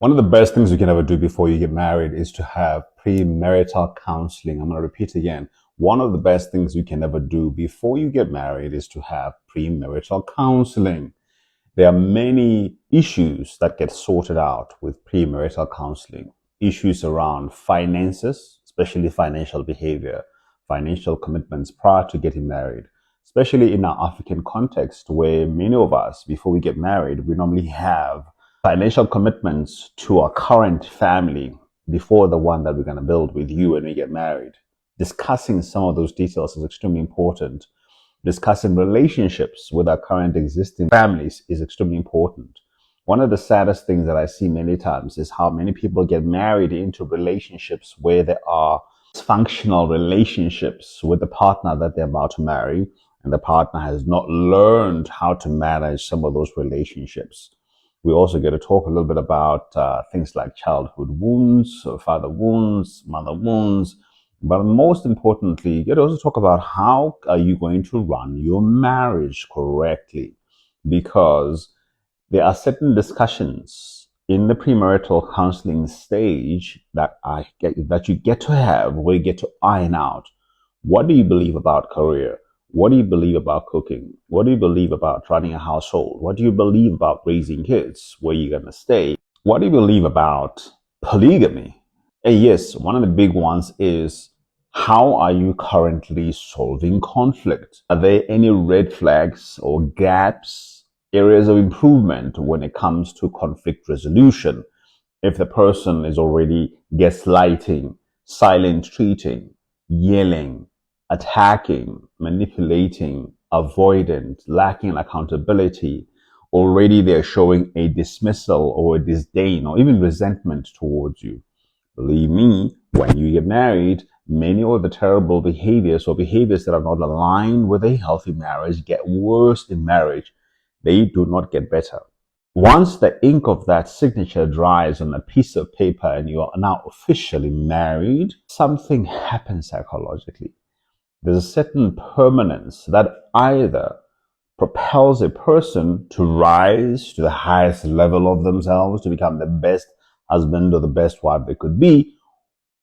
One of the best things you can ever do before you get married is to have premarital counseling. I'm going to repeat again. One of the best things you can ever do before you get married is to have premarital counseling. There are many issues that get sorted out with premarital counseling. Issues around finances, especially financial behavior, financial commitments prior to getting married, especially in our African context where many of us, before we get married, we normally have financial commitments to our current family before the one that we're going to build with you when we get married. Discussing some of those details is extremely important. Discussing relationships with our current existing families is extremely important. One of the saddest things that I see many times is how many people get married into relationships where there are dysfunctional relationships with the partner that they're about to marry, and the partner has not learned how to manage some of those relationships. We also get to talk a little bit about things like childhood wounds, or father wounds, mother wounds. But most importantly, you get to also talk about how are you going to run your marriage correctly, because there are certain discussions in the premarital counseling stage that you get to have, where you get to iron out what do you believe about career. What do you believe about cooking? What do you believe about running a household? What do you believe about raising kids? Where you're going to stay? What do you believe about polygamy? And yes, one of the big ones is how are you currently solving conflict? Are there any red flags or gaps, areas of improvement when it comes to conflict resolution? If the person is already gaslighting, silent treating, yelling, attacking, manipulating, avoidant, lacking accountability, already they're showing a dismissal or a disdain or even resentment towards you. Believe me, when you get married, many of the terrible behaviors or behaviors that are not aligned with a healthy marriage get worse in marriage. They do not get better. Once the ink of that signature dries on a piece of paper and you are now officially married, something happens psychologically. There's a certain permanence that either propels a person to rise to the highest level of themselves, to become the best husband or the best wife they could be,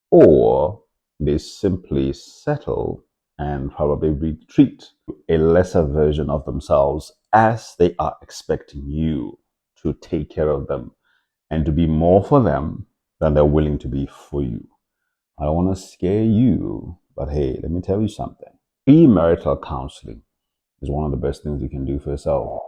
or they simply settle and probably retreat to a lesser version of themselves as they are expecting you to take care of them and to be more for them than they're willing to be for you. I don't want to scare you, but hey, let me tell you something. Premarital counseling is one of the best things you can do for yourself.